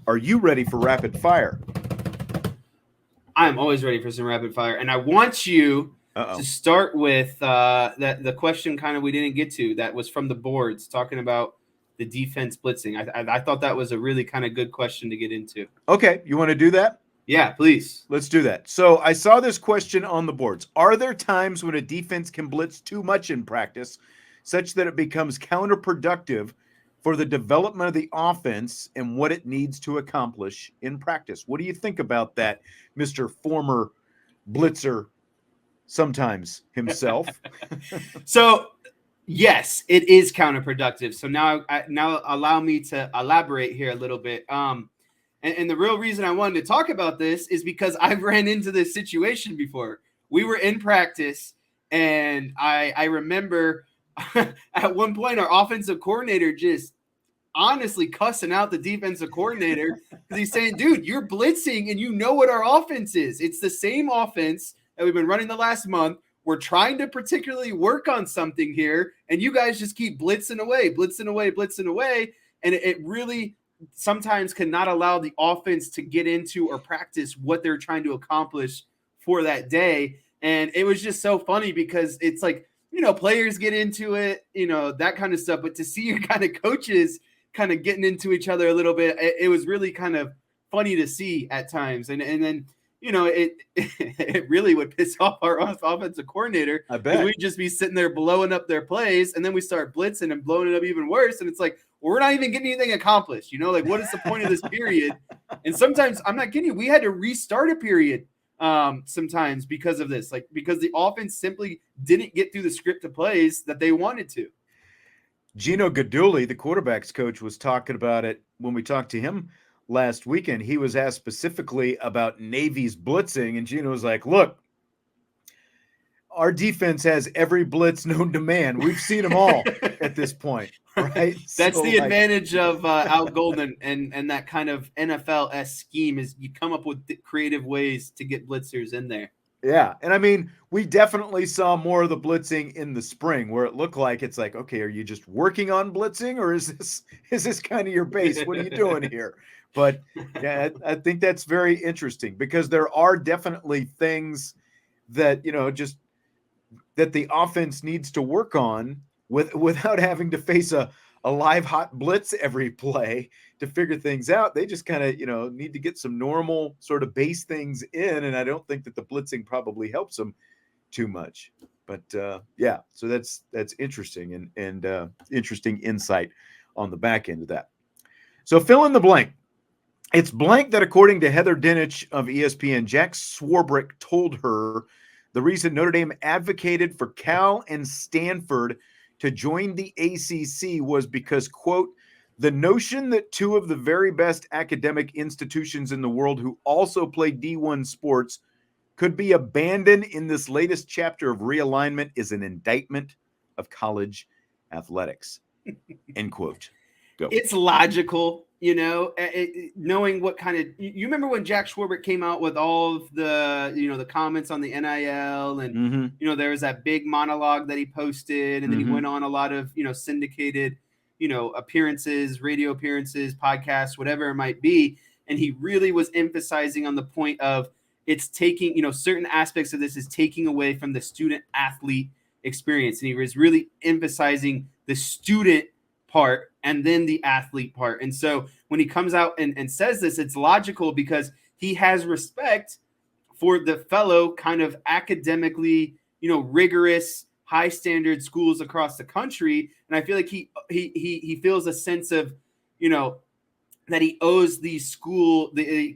Are you ready for rapid fire? I'm always ready for some rapid fire, and I want you to start with the question kind of we didn't get to that was from the boards talking about the defense blitzing. I thought that was a really kind of good question to get into. Okay, you want to do that? Yeah, please. Let's do that. So I saw this question on the boards. Are there times when a defense can blitz too much in practice, such that it becomes counterproductive for the development of the offense and what it needs to accomplish in practice? What do you think about that, Mr. Former Blitzer, sometimes himself? So, yes, it is counterproductive. So now allow me to elaborate here a little bit. And the real reason I wanted to talk about this is because I've ran into this situation before. We were in practice, and I remember at one point our offensive coordinator just honestly cussing out the defensive coordinator because he's saying, dude, you're blitzing and you know what our offense is. It's the same offense that we've been running the last month. We're trying to particularly work on something here, and you guys just keep blitzing away. And it really sometimes cannot allow the offense to get into or practice what they're trying to accomplish for that day. And it was just so funny because it's like, players get into it, that kind of stuff. But to see your kind of coaches kind of getting into each other a little bit, it was really kind of funny to see at times. And then, it really would piss off our offensive coordinator. I bet. We'd just be sitting there blowing up their plays, and then we start blitzing and blowing it up even worse. And it's like, well, we're not even getting anything accomplished. Like, what is the point of this period? And sometimes, I'm not kidding you, we had to restart a period sometimes because of this, because the offense simply didn't get through the script of plays that they wanted to. Gino Gaduli, the quarterback's coach, was talking about it when we talked to him last weekend. He was asked specifically about Navy's blitzing, and Gino was like, look, our defense has every blitz known to man. We've seen them all at this point, right? That's the advantage of Al Golden and that kind of NFL-esque scheme is you come up with creative ways to get blitzers in there. Yeah, and I mean, we definitely saw more of the blitzing in the spring where it looked like it's like, okay, are you just working on blitzing, or is this kind of your base? What are you doing here? But yeah, I think that's very interesting because there are definitely things that, just that the offense needs to work on without having to face a live hot blitz every play to figure things out. They just kind of, need to get some normal sort of base things in. And I don't think that the blitzing probably helps them too much. But yeah, so that's interesting and interesting insight on the back end of that. So fill in the blank. It's blank that according to Heather Dinich of ESPN, Jack Swarbrick told her the reason Notre Dame advocated for Cal and Stanford to join the ACC was because, quote, the notion that two of the very best academic institutions in the world who also play D1 sports could be abandoned in this latest chapter of realignment is an indictment of college athletics, end quote. Go. It's logical, knowing what kind of, you remember when Jack Swarbrick came out with all of the, the comments on the NIL and, there was that big monologue that he posted and then he went on a lot of, syndicated, appearances, radio appearances, podcasts, whatever it might be. And he really was emphasizing on the point of it's taking, certain aspects of this is taking away from the student athlete experience. And he was really emphasizing the student part and then the athlete part. And so when he comes out and says this, it's logical because he has respect for the fellow kind of academically, rigorous, high standard schools across the country. And I feel like he feels a sense of, that he owes these schools the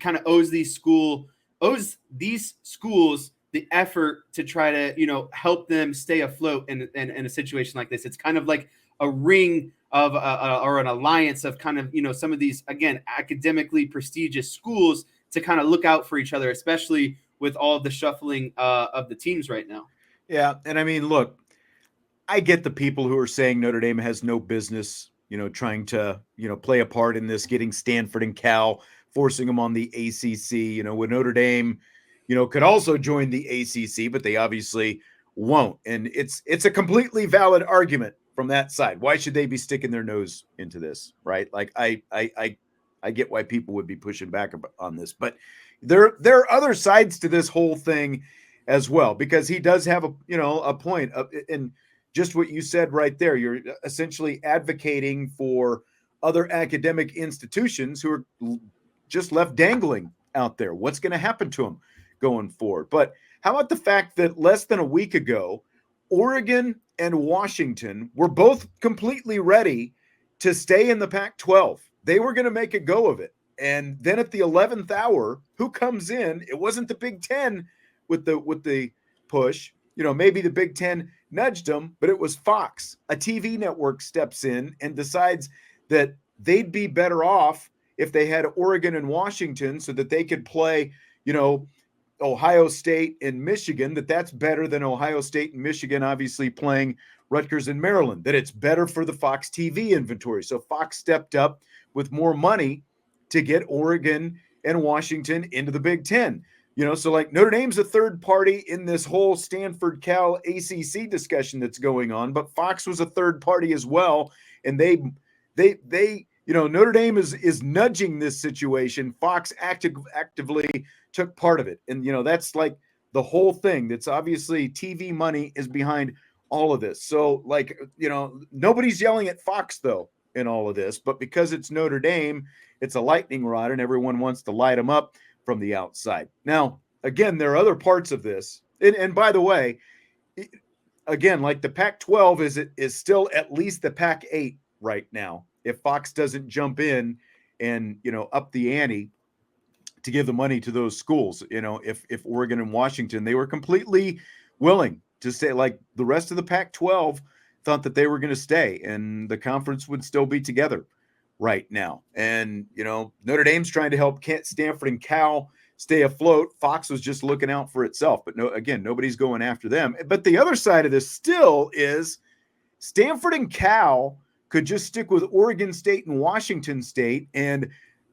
effort to try to, help them stay afloat in a situation like this. It's kind of like a ring of or an alliance of kind of, some of these, again, academically prestigious schools to kind of look out for each other, especially with all of the shuffling of the teams right now. Yeah. And I mean, look, I get the people who are saying Notre Dame has no business, trying to, play a part in this, getting Stanford and Cal, forcing them on the ACC, when Notre Dame, could also join the ACC, but they obviously won't. And it's a completely valid argument from that side. Why should they be sticking their nose into this, right? Like I I get why people would be pushing back on this, but there are other sides to this whole thing as well, because he does have a point in just what you said right there. You're essentially advocating for other academic institutions who are just left dangling out there. What's going to happen to them going forward? But how about the fact that less than a week ago, Oregon and Washington were both completely ready to stay in the Pac-12. They were going to make a go of it. And then at the 11th hour, who comes in? It wasn't the Big Ten with the push. Maybe the Big Ten nudged them, but it was Fox. A TV network steps in and decides that they'd be better off if they had Oregon and Washington so that they could play, Ohio State and Michigan, that's better than Ohio State and Michigan obviously playing Rutgers and Maryland, that it's better for the Fox TV inventory. So Fox stepped up with more money to get Oregon and Washington into the Big Ten. So like Notre Dame's a third party in this whole Stanford-Cal-ACC discussion that's going on, but Fox was a third party as well. And they Notre Dame is nudging this situation. Fox actively took part of it. And, that's like the whole thing. That's obviously TV money is behind all of this. So like, nobody's yelling at Fox though in all of this, but because it's Notre Dame, it's a lightning rod and everyone wants to light them up from the outside. Now, again, there are other parts of this. And by the way, again, like the Pac-12 is still at least the Pac-8 right now. If Fox doesn't jump in and, up the ante to give the money to those schools, if Oregon and Washington, they were completely willing to stay, like the rest of the Pac-12 thought that they were going to stay and the conference would still be together right now. And, Notre Dame's trying to help Stanford and Cal stay afloat. Fox was just looking out for itself, but nobody's going after them. But the other side of this still is Stanford and Cal could just stick with Oregon State and Washington State and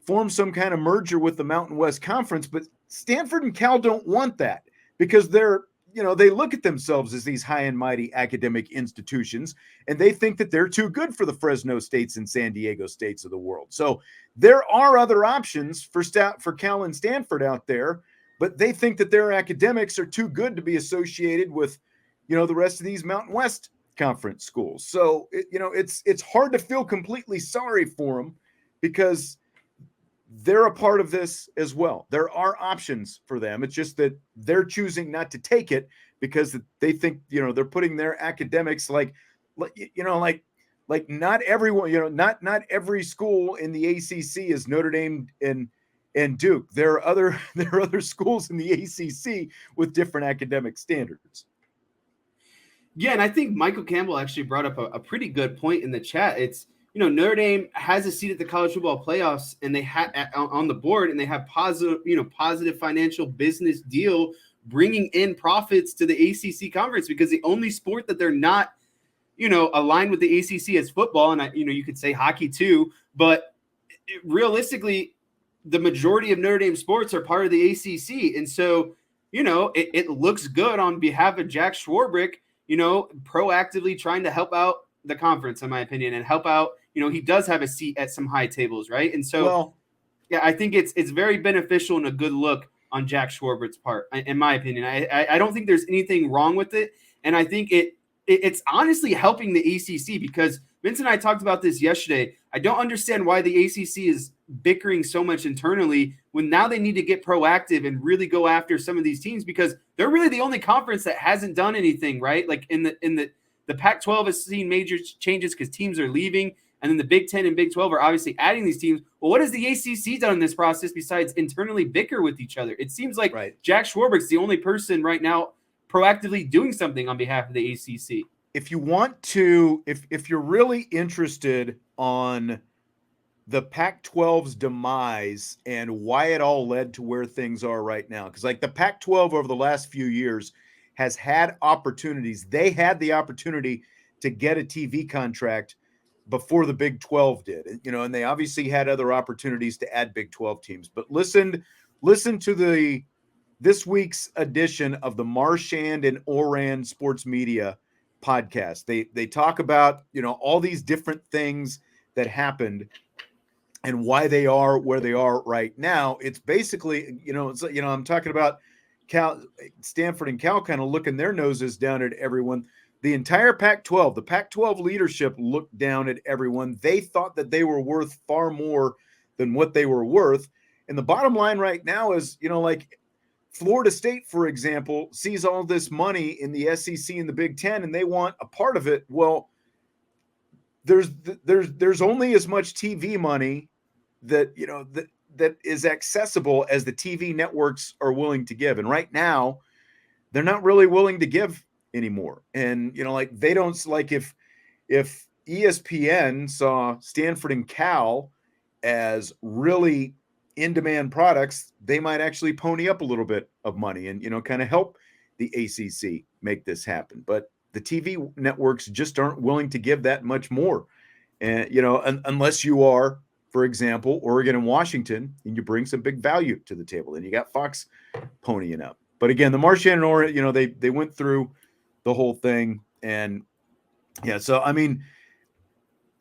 form some kind of merger with the Mountain West Conference. But Stanford and Cal don't want that because they look at themselves as these high and mighty academic institutions, and they think that they're too good for the Fresno States and San Diego States of the world. So there are other options for Cal and Stanford out there, but they think that their academics are too good to be associated with, the rest of these Mountain West Conference schools. So it's hard to feel completely sorry for them because they're a part of this as well. There are options for them. It's just that they're choosing not to take it because they think, they're putting their academics like not everyone, not every school in the ACC is Notre Dame and Duke. There are other schools in the ACC with different academic standards. Yeah, and I think Michael Campbell actually brought up a pretty good point in the chat. It's, Notre Dame has a seat at the college football playoffs, and they had on the board, and they have positive financial business deal bringing in profits to the ACC conference, because the only sport that they're not, aligned with the ACC is football, and you could say hockey too, but realistically, the majority of Notre Dame sports are part of the ACC, and so it looks good on behalf of Jack Swarbrick, proactively trying to help out the conference, in my opinion, and help out. He does have a seat at some high tables, right? And so, I think it's very beneficial and a good look on Jack Swarbrick's part, in my opinion. I don't think there's anything wrong with it, and I think it's honestly helping the ACC, because Vince and I talked about this yesterday. I don't understand why the ACC is bickering so much internally when now they need to get proactive and really go after some of these teams, because they're really the only conference that hasn't done anything, right? Like in the Pac-12 has seen major changes because teams are leaving, and then the Big Ten and Big 12 are obviously adding these teams. Well, what has the ACC done in this process besides internally bicker with each other? It seems like Jack Swarbrick's the only person right now proactively doing something on behalf of the ACC. If you want to, if you're really interested on the Pac-12's demise and why it all led to where things are right now, because like the Pac-12 over the last few years has had opportunities. They had the opportunity to get a TV contract before the Big 12 did, and they obviously had other opportunities to add Big 12 teams. But listen to this week's edition of the Marchand and Oran Sports Media podcast. They talk about, all these different things that happened and why they are where they are right now. It's basically, I'm talking about Stanford and Cal kind of looking their noses down at everyone. The entire Pac-12, the Pac-12 leadership looked down at everyone. They thought that they were worth far more than what they were worth. And the bottom line right now is, like Florida State, for example, sees all this money in the SEC and the Big Ten, and they want a part of it. Well, there's only as much TV money that that is accessible as the TV networks are willing to give. And right now, they're not really willing to give anymore. And like they don't, like if ESPN saw Stanford and Cal as really in-demand products, they might actually pony up a little bit of money and kind of help the ACC make this happen. But the TV networks just aren't willing to give that much more. And unless you are, for example, Oregon and Washington, and you bring some big value to the table, then you got Fox ponying up. But again, the Marchand and Oregon, they went through the whole thing, and yeah. So I mean,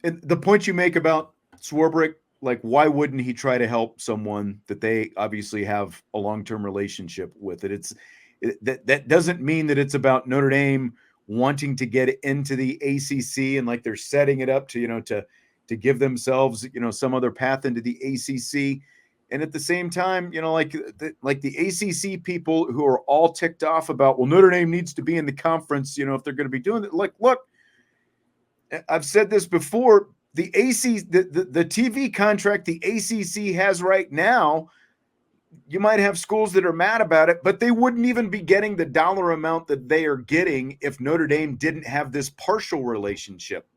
and the point you make about Swarbrick, like, why wouldn't he try to help someone that they obviously have a long-term relationship with? That doesn't mean that it's about Notre Dame wanting to get into the ACC and like they're setting it up to to give themselves some other path into the ACC. And at the same time, like the ACC people who are all ticked off about, well, Notre Dame needs to be in the conference, if they're going to be doing it. Like, look, I've said this before. The TV contract the ACC has right now, you might have schools that are mad about it, but they wouldn't even be getting the dollar amount that they are getting if Notre Dame didn't have this partial relationship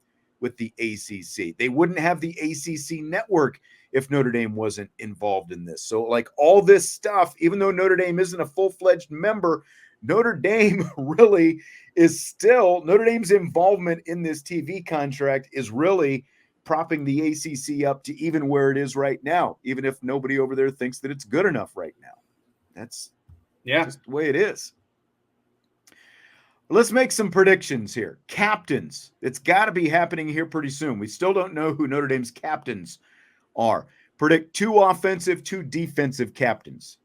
with the ACC. They wouldn't have the ACC network if Notre Dame wasn't involved in this. So like all this stuff, even though Notre Dame isn't a full-fledged member, Notre Dame really is still, Notre Dame's involvement in this TV contract is really propping the ACC up to even where it is right now, even if nobody over there thinks that it's good enough right now. That's just the way it is. Let's make some predictions here. Captains. It's got to be happening here pretty soon. We still don't know who Notre Dame's captains are. Predict 2 offensive, 2 defensive captains.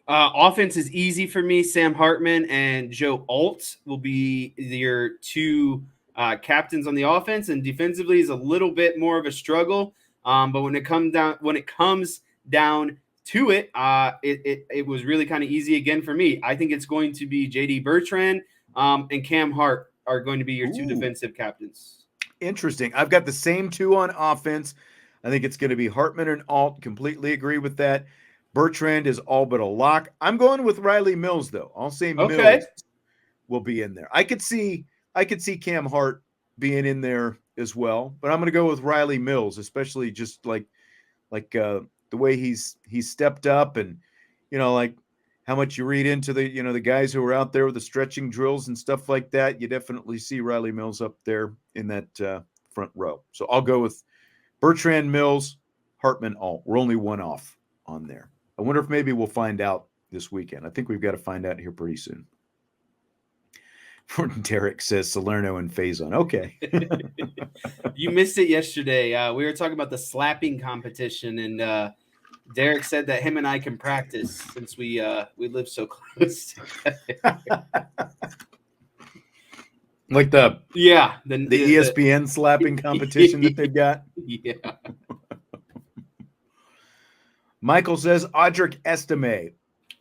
Offense is easy for me. Sam Hartman and Joe Alt will be your 2 captains on the offense, and defensively is a little bit more of a struggle. But when it comes down to it, it was really kind of easy again for me. I think it's going to be JD Bertrand and Cam Hart are going to be your 2 defensive captains. Interesting. I've got the same 2 on offense. I think it's going to be Hartman and Alt. Completely agree with that. Bertrand is all but a lock. I'm going with Riley Mills, though. I'll say Mills will be in there. I could see Cam Hart being in there as well, but I'm going to go with Riley Mills, especially just like the way he's stepped up, and like how much you read into the the guys who are out there with the stretching drills and stuff like that. You definitely see Riley Mills up there in that front row. So I'll go with Bertrand, Mills, Hartman, Alt. We're only 1 off on there. I wonder if maybe we'll find out this weekend. I think we've got to find out here pretty soon. Derek says Salerno and Faison. Okay. You missed it yesterday. We were talking about the slapping competition, and Derek said that him and I can practice since we live so close together. Like the ESPN slapping competition that they've got. Yeah. Michael says Audric Estime,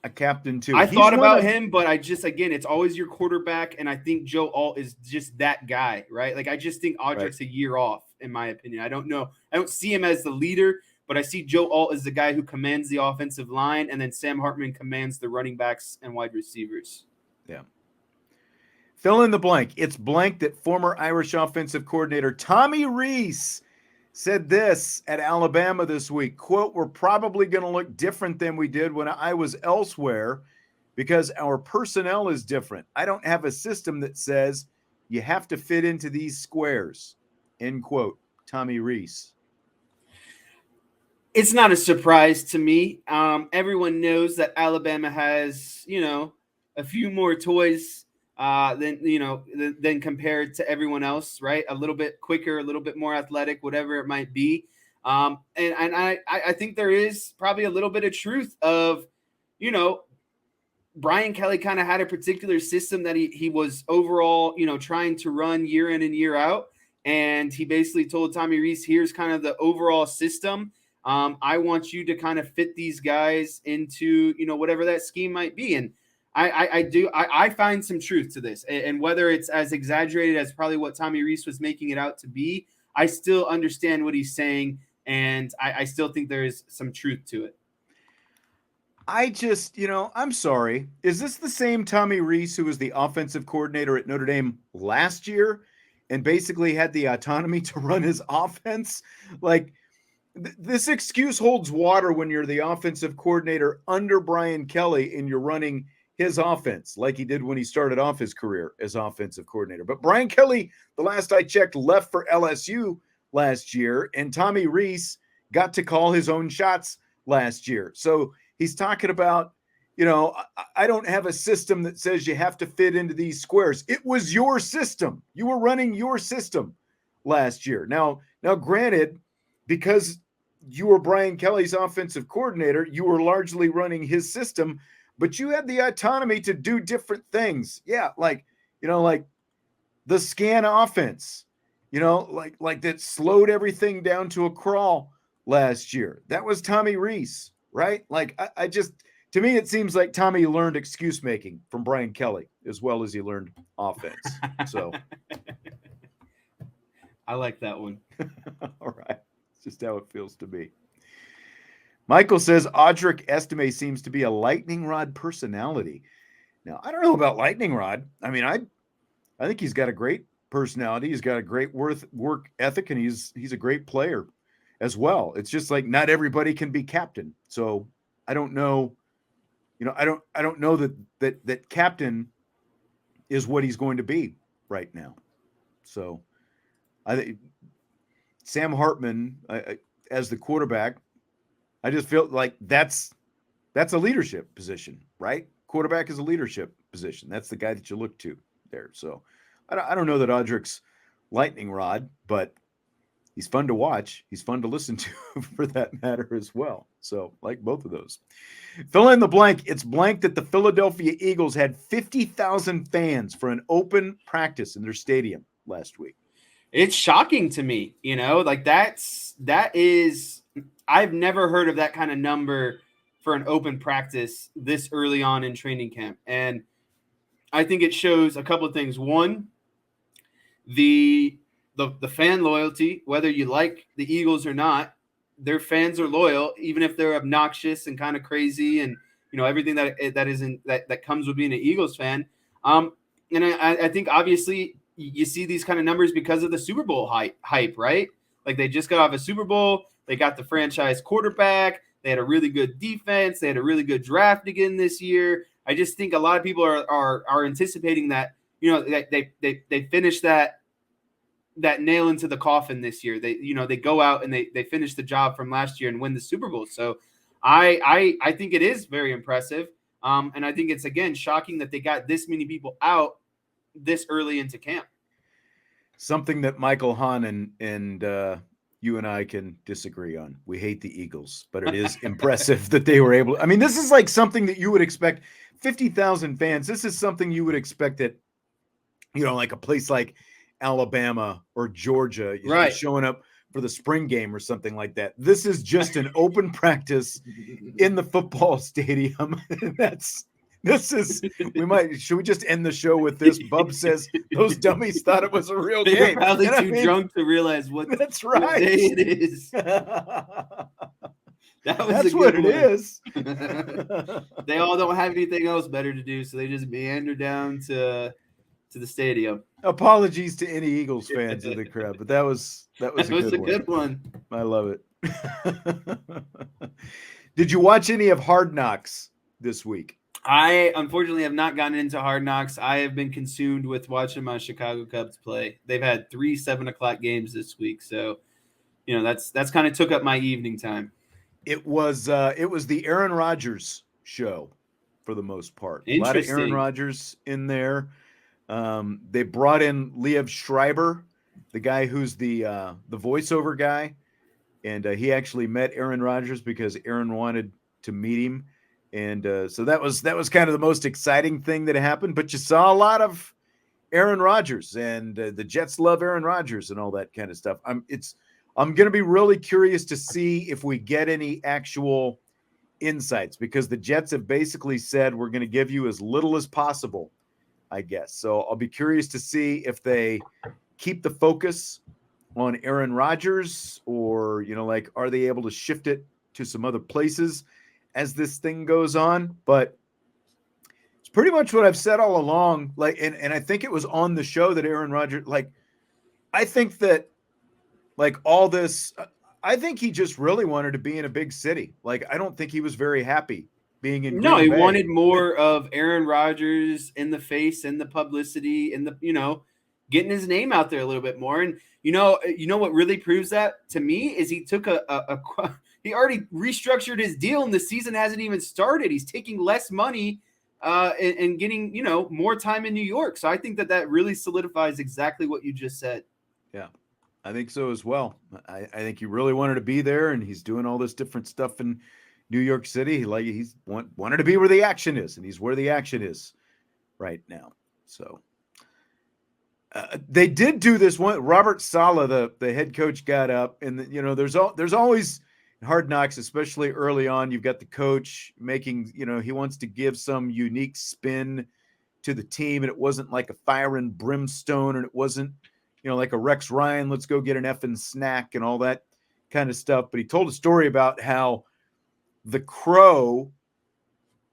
a captain too. I thought about him, but it's always your quarterback, and I think Joe Alt is just that guy, right? Like I just think Audric's a year off, in my opinion. I don't know. I don't see him as the leader, but I see Joe Alt as the guy who commands the offensive line, and then Sam Hartman commands the running backs and wide receivers. Yeah. Fill in the blank. It's blank that former Irish offensive coordinator Tommy Rees said this at Alabama this week, quote, "We're probably going to look different than we did when I was elsewhere because our personnel is different. I don't have a system that says you have to fit into these squares," end quote. Tommy Rees. It's not a surprise to me. Everyone knows that Alabama has, a few more toys than compared to everyone else, right? A little bit quicker, a little bit more athletic, whatever it might be. And I think there is probably a little bit of truth of, you know, Brian Kelly kind of had a particular system that he was overall, you know, trying to run year in and year out. And he basically told Tommy Rees, here's kind of the overall system. I want you to kind of fit these guys into, you know, whatever that scheme might be. And I find some truth to this. And whether it's as exaggerated as probably what Tommy Rees was making it out to be, I still understand what he's saying. And I still think there is some truth to it. I just, you know, I'm sorry. Is this the same Tommy Rees who was the offensive coordinator at Notre Dame last year and basically had the autonomy to run his offense? Like, this excuse holds water when you're the offensive coordinator under Brian Kelly and you're running his offense like he did when he started off his career as offensive coordinator. But Brian Kelly, the last I checked, left for LSU last year, and Tommy Rees got to call his own shots last year. So he's talking about, you know, I don't have a system that says you have to fit into these squares. It was your system. You were running your system last year. Now, granted, because you were Brian Kelly's offensive coordinator, you were largely running his system, but you had the autonomy to do different things. Yeah, like, you know, like the scan offense, you know, like that slowed everything down to a crawl last year. That was Tommy Rees. Right? Like, I just, to me, it seems like Tommy learned excuse making from Brian Kelly as well as he learned offense. So I like that one. All right. It's just how it feels to me. Michael says Audric Estime seems to be a lightning rod personality. Now, I don't know about lightning rod. I mean, I think he's got a great personality. He's got a great work ethic, and he's a great player as well. It's just like not everybody can be captain. So I don't know, you know, I don't know that captain is what he's going to be right now. So I think Sam Hartman as the quarterback, I just feel like that's a leadership position, right? Quarterback is a leadership position. That's the guy that you look to there. So I don't know that Audric's lightning rod, but he's fun to watch. He's fun to listen to for that matter as well. So like both of those. Fill in the blank. It's blank that the Philadelphia Eagles had 50,000 fans for an open practice in their stadium last week. It's shocking to me, you know, like that is, I've never heard of that kind of number for an open practice this early on in training camp. And I think it shows a couple of things. One, the fan loyalty, whether you like the Eagles or not, their fans are loyal, even if they're obnoxious and kind of crazy and, you know, everything that comes with being an Eagles fan. And I think obviously you see these kind of numbers because of the Super Bowl hype, right? Like they just got off a Super Bowl. They got the franchise quarterback. They had a really good defense. They had a really good draft again this year. I just think a lot of people are anticipating that, you know, that they finish that nail into the coffin this year. They go out and they finish the job from last year and win the Super Bowl. So I think it is very impressive. And I think it's, again, shocking that they got this many people out this early into camp. Something that Michael Hahn and you and I can disagree on. We hate the Eagles, but it is impressive that they were able. I mean, this is like something that you would expect. 50,000 fans. This is something you would expect that, you know, like a place like Alabama or Georgia, right, showing up for the spring game or something like that. This is just an open practice in the football stadium. Should we just end the show with this? Bub says those dummies thought it was a real game. They're probably too drunk to realize what day it is. That's what it is. They all don't have anything else better to do, so they just meander down to the stadium. Apologies to any Eagles fans in the crowd, but that was a good one. I love it. Did you watch any of Hard Knocks this week? I unfortunately have not gotten into Hard Knocks. I have been consumed with watching my Chicago Cubs play. They've had 3 7:00 games this week, so you know that's kind of took up my evening time. It was the Aaron Rodgers show for the most part. A lot of Aaron Rodgers in there. They brought in Liev Schreiber, the guy who's the voiceover guy and he actually met Aaron Rodgers because Aaron wanted to meet him, and so that was kind of the most exciting thing that happened. But you saw a lot of Aaron Rodgers, and the Jets love Aaron Rodgers and all that kind of stuff. I'm going to be really curious to see if we get any actual insights, because the Jets have basically said we're going to give you as little as possible, I guess. So I'll be curious to see if they keep the focus on Aaron Rodgers, or, you know, like, are they able to shift it to some other places as this thing goes on? But it's pretty much what I've said all along. Like, and I think it was on the show that Aaron Rodgers, like, I think that, like, all this, I think he just really wanted to be in a big city. Like, I don't think he was very happy being in No, Green he Bay. wanted more of Aaron Rodgers in the face and the publicity and the, you know, getting his name out there a little bit more. And you know what really proves that to me is he took he already restructured his deal and the season hasn't even started. He's taking less money and getting, you know, more time in New York. So I think that really solidifies exactly what you just said. Yeah, I think so as well. I think he really wanted to be there, and he's doing all this different stuff in New York City. Like, he's wanted to be where the action is, and he's where the action is right now. So they did do this one. Robert Saleh, the head coach, got up, and you know, there's always Hard Knocks, especially early on. You've got the coach making, you know, he wants to give some unique spin to the team, and it wasn't like a fire and brimstone, and it wasn't, you know, like a Rex Ryan, let's go get an effing snack and all that kind of stuff. But he told a story about how the crow,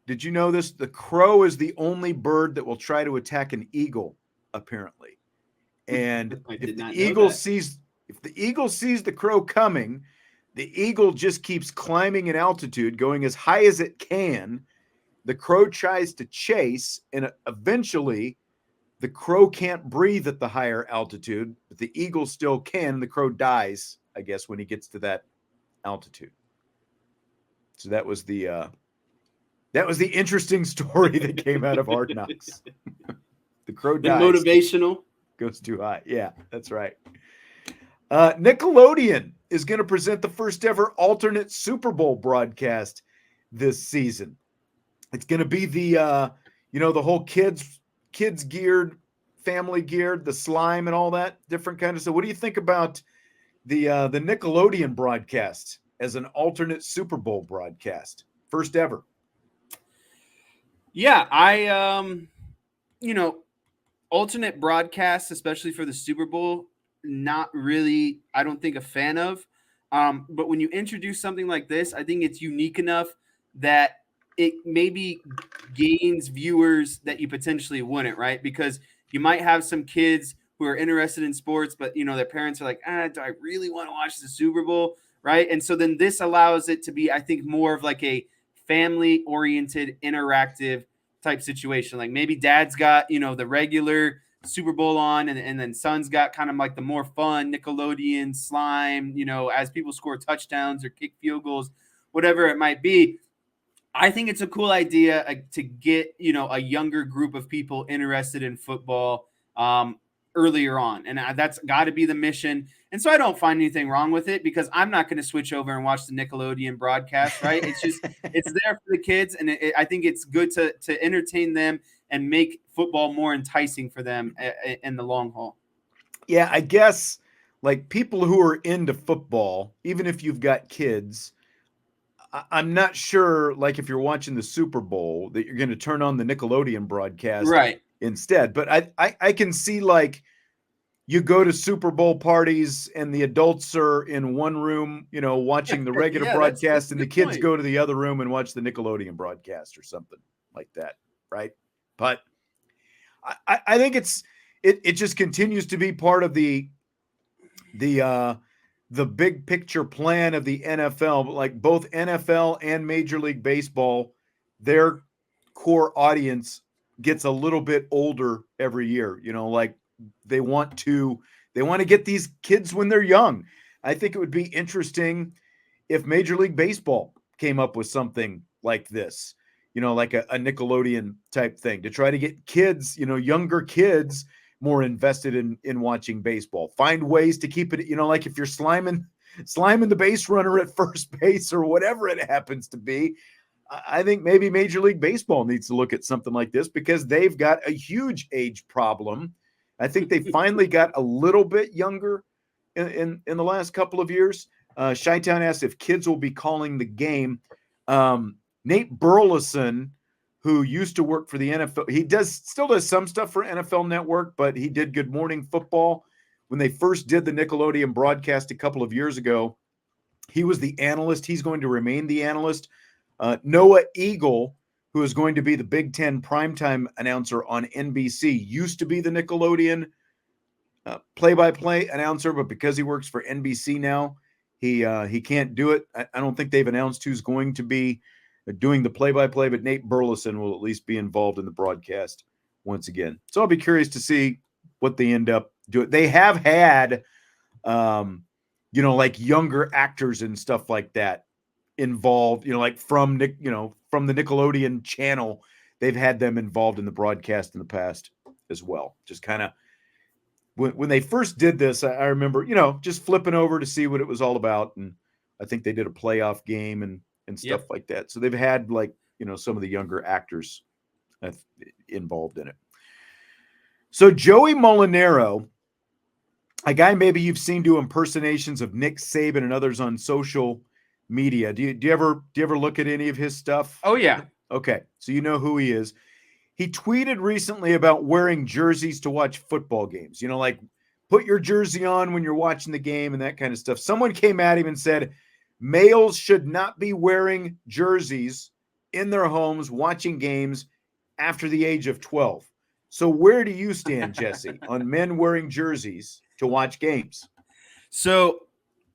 did you know this? The crow is the only bird that will try to attack an eagle, apparently. And if the eagle sees the crow coming, the eagle just keeps climbing in altitude, going as high as it can. The crow tries to chase, and eventually the crow can't breathe at the higher altitude, but the eagle still can. The crow dies, I guess, when he gets to that altitude. So that was the interesting story that came out of Hard Knocks. The crow dies. Motivational. Goes too high. Yeah, that's right. Nickelodeon is going to present the first ever alternate Super Bowl broadcast this season. It's going to be the, the whole kids geared, family geared, the slime and all that different kind of stuff. What do you think about the Nickelodeon broadcast as an alternate Super Bowl broadcast? First ever. Yeah, I alternate broadcasts, especially for the Super Bowl, not really, I don't think, a fan of. But when you introduce something like this, I think it's unique enough that it maybe gains viewers that you potentially wouldn't, right? Because you might have some kids who are interested in sports, but, you know, their parents are like, do I really want to watch the Super Bowl, right? And so then this allows it to be, I think, more of like a family-oriented, interactive type situation. Like maybe dad's got, the regular Super Bowl on, and then son's got kind of like the more fun Nickelodeon slime, as people score touchdowns or kick field goals, whatever it might be. I think it's a cool idea to get, a younger group of people interested in football earlier on. And that's got to be the mission. And so I don't find anything wrong with it, because I'm not going to switch over and watch the Nickelodeon broadcast, right? It's just, it's there for the kids. And I think it's good to entertain them and make football more enticing for them in the long haul. Yeah, I guess like people who are into football, even if you've got kids, I'm not sure, like if you're watching the Super Bowl, that you're going to turn on the Nickelodeon broadcast right instead. But I can see, like, you go to Super Bowl parties and the adults are in one room, watching the regular broadcast, that's and the kids go to the other room and watch the Nickelodeon broadcast or something like that, right? But I think it just continues to be part of the big picture plan of the NFL. Like both NFL and Major League Baseball, their core audience gets a little bit older every year. Like they want to get these kids when they're young. I think it would be interesting if Major League Baseball came up with something like this, like a Nickelodeon type thing, to try to get kids, younger kids, more invested in watching baseball. Find ways to keep it, like if you're sliming sliming the base runner at first base or whatever it happens to be. I think maybe Major League Baseball needs to look at something like this because they've got a huge age problem. I think they finally got a little bit younger in the last couple of years. Chi-Town asked if kids will be calling the game. Nate Burleson, who used to work for the NFL, he still does some stuff for NFL Network, but he did Good Morning Football when they first did the Nickelodeon broadcast a couple of years ago. He was the analyst. He's going to remain the analyst. Noah Eagle, who is going to be the Big Ten primetime announcer on NBC, used to be the Nickelodeon play-by-play announcer, but because he works for NBC now, he can't do it. I don't think they've announced who's going to be doing the play-by-play, but Nate Burleson will at least be involved in the broadcast once again. So I'll be curious to see what they end up doing. They have had, like younger actors and stuff like that involved, like from the Nickelodeon channel. They've had them involved in the broadcast in the past as well. Just kind of when they first did this, I remember, just flipping over to see what it was all about. And I think they did a playoff game and stuff like that. So they've had some of the younger actors involved in it. So Joey Molinaro, a guy maybe you've seen do impersonations of Nick Saban and others on social media. Do you ever look at any of his stuff? Oh yeah. Okay. So you know who he is. He tweeted recently about wearing jerseys to watch football games, like put your jersey on when you're watching the game and that kind of stuff. Someone came at him and said, males should not be wearing jerseys in their homes watching games after the age of 12. So where do you stand, Jesse, on men wearing jerseys to watch games? So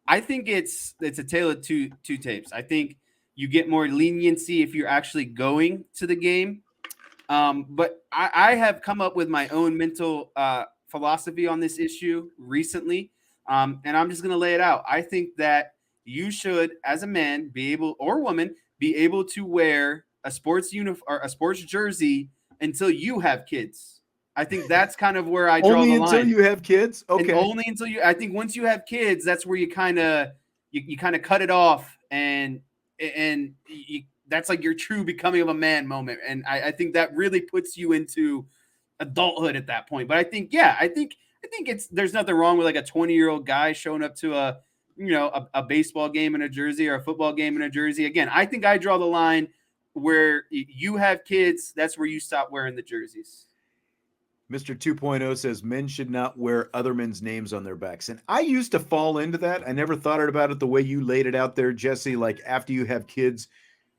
I think it's a tale of two tapes. I think you get more leniency if you're actually going to the game. But I have come up with my own mental philosophy on this issue recently. And I'm just going to lay it out. I think that you should, as a man, or woman, be able to wear a sports uniform or a sports jersey until you have kids. I think that's kind of where I draw the line. Only until you have kids? Okay. And only until I think once you have kids, that's where you kind of cut it off and that's like your true becoming of a man moment. And I think that really puts you into adulthood at that point. But I think there's nothing wrong with like a 20-year-old guy showing up to a baseball game in a jersey or a football game in a jersey. Again, I think I draw the line where you have kids. That's where you stop wearing the jerseys. Mr. 2.0 says men should not wear other men's names on their backs. And I used to fall into that. I never thought about it the way you laid it out there, Jesse. Like after you have kids,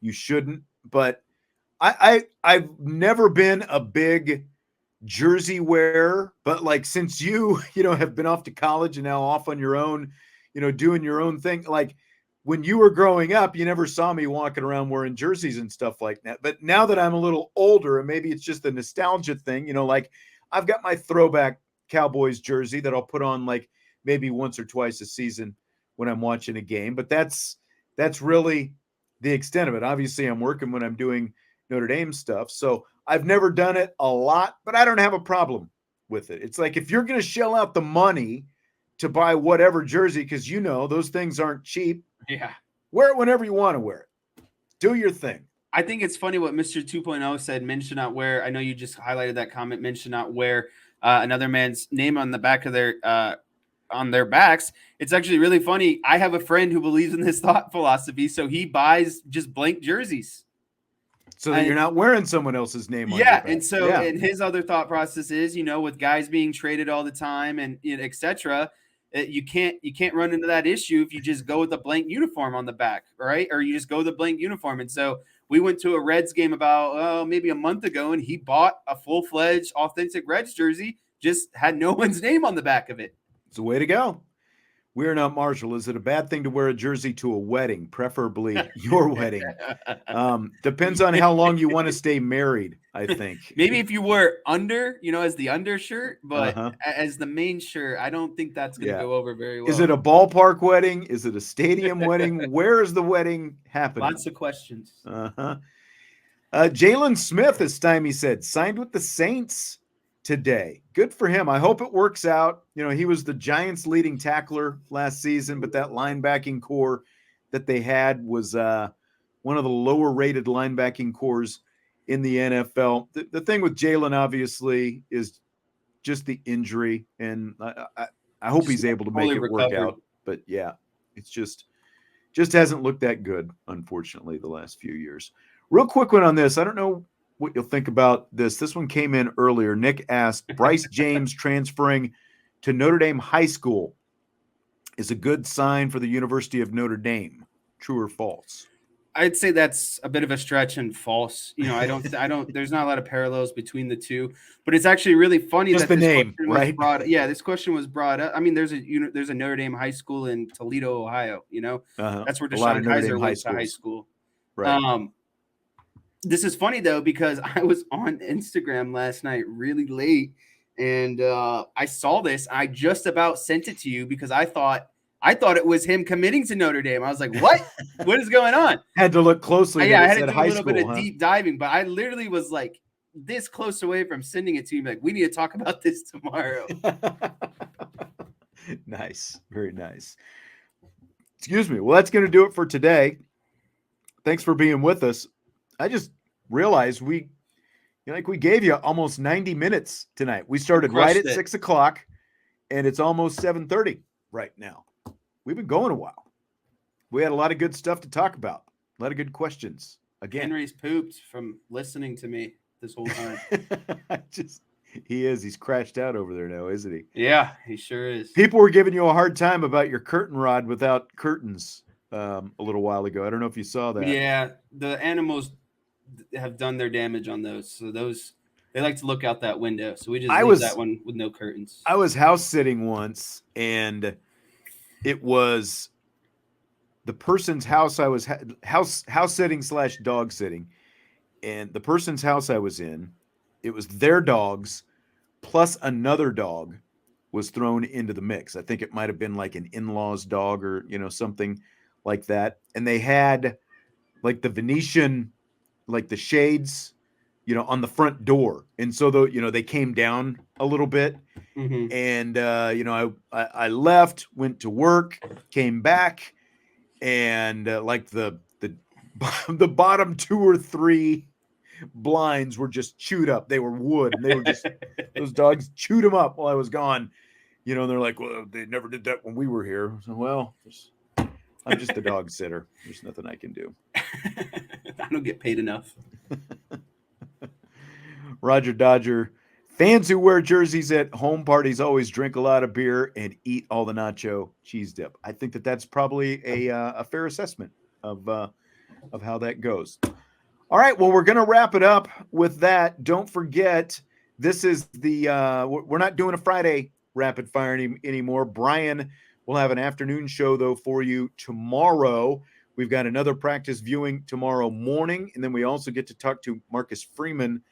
you shouldn't. But I've never been a big jersey wearer. But like since you have been off to college and now off on your own, doing your own thing. Like when you were growing up, you never saw me walking around wearing jerseys and stuff like that. But now that I'm a little older, and maybe it's just a nostalgia thing, like I've got my throwback Cowboys jersey that I'll put on like maybe once or twice a season when I'm watching a game. But that's really the extent of it. Obviously, I'm working when I'm doing Notre Dame stuff. So I've never done it a lot, but I don't have a problem with it. It's like if you're going to shell out the money to buy whatever jersey, because those things aren't cheap. Yeah. Wear it whenever you want to wear it. Do your thing. I think it's funny what Mr. 2.0 said, men should not wear. I know you just highlighted that comment. Men should not wear another man's name on the back of on their backs. It's actually really funny. I have a friend who believes in this thought philosophy. So he buys just blank jerseys. So that you're not wearing someone else's name on your back. And so and his other thought process is, with guys being traded all the time and et cetera, you can't run into that issue if you just go with a blank uniform on the back, right? Or you just go with a blank uniform. And so we went to a Reds game about maybe a month ago, and he bought a full-fledged authentic Reds jersey, just had no one's name on the back of it. It's the way to go. We're not Marshall. Is it a bad thing to wear a jersey to a wedding, preferably your wedding? Depends on how long you want to stay married, I think. Maybe if you wear under, as the undershirt, but as the main shirt, I don't think that's going to go over very well. Is it a ballpark wedding? Is it a stadium wedding? Where is the wedding happening? Lots of questions. Jalen Smith, as Stymie said, signed with the Saints today. Good for him. I hope it works out. You know, he was the Giants' leading tackler last season, but that linebacking core that they had was one of the lower rated linebacking cores in the NFL. The thing with Jalen, obviously, is just the injury, and I hope he's able to make it work out. But yeah, it's just hasn't looked that good, unfortunately, the last few years. Real quick one on this. I don't know what you'll think about this. This one came in earlier. Nick asked, Bryce James transferring to Notre Dame High School is a good sign for the University of Notre Dame. True or false? I'd say that's a bit of a stretch and false. You know, I don't, there's not a lot of parallels between the two, but it's actually really funny just that the this name, question right? was brought. Yeah, this question was brought up. I mean, there's a Notre Dame high school in Toledo, Ohio. You know, that's where Deshaun Kaiser went to high school. Right. This is funny though, because I was on Instagram last night really late, and I saw this. I just about sent it to you because I thought it was him committing to Notre Dame. I was like, what? What is going on? Had to look closely. Yeah, I had to do a little bit of deep diving, but I literally was like this close away from sending it to you. Like, we need to talk about this tomorrow. Nice. Very nice. Excuse me. Well, that's going to do it for today. Thanks for being with us. I just realized we gave you almost 90 minutes tonight. We started right at 6 o'clock, and it's almost 7:30 right now. We've been going a while. We had a lot of good stuff to talk about. A lot of good questions. Again, Henry's pooped from listening to me this whole time. He's crashed out over there now, isn't he? Yeah, he sure is. People were giving you a hard time about your curtain rod without curtains a little while ago. I don't know if you saw that. Yeah, the animals have done their damage on those. So they like to look out that window. So we just leave that one with no curtains. I was house sitting once, and it was the person's house I was house sitting / dog sitting, and the person's house I was in, it was their dogs plus another dog was thrown into the mix. I think it might have been like an in-law's dog or, something like that. And they had like the Venetian, like the shades, on the front door. And so they came down a little bit. Mm-hmm. And, I left, went to work, came back, and like the bottom 2 or 3 blinds were just chewed up. They were wood, and they were just those dogs chewed them up while I was gone. And they're like, well, they never did that when we were here. So, well, I'm just a dog sitter. There's nothing I can do. I don't get paid enough. Roger Dodger. Fans who wear jerseys at home parties always drink a lot of beer and eat all the nacho cheese dip. I think that's probably a fair assessment of how that goes. All right, well, we're going to wrap it up with that. Don't forget, this is we're not doing a Friday rapid fire anymore. Brian will have an afternoon show, though, for you tomorrow. We've got another practice viewing tomorrow morning, and then we also get to talk to Marcus Freeman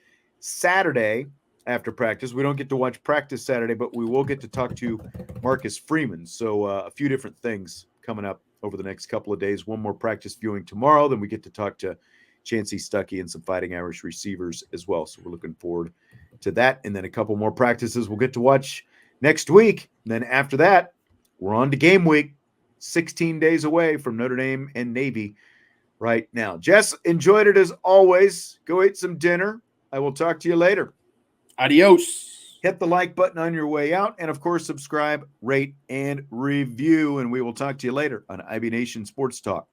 Saturday after practice. We don't get to watch practice Saturday, but we will get to talk to Marcus Freeman. So a few different things coming up over the next couple of days. One more practice viewing tomorrow. Then we get to talk to Chancey Stuckey and some Fighting Irish receivers as well. So we're looking forward to that. And then a couple more practices we'll get to watch next week. And then after that, we're on to game week, 16 days away from Notre Dame and Navy right now. Jess, enjoyed it as always. Go eat some dinner. I will talk to you later. Adios. Hit the like button on your way out. And, of course, subscribe, rate, and review. And we will talk to you later on IB Nation Sports Talk.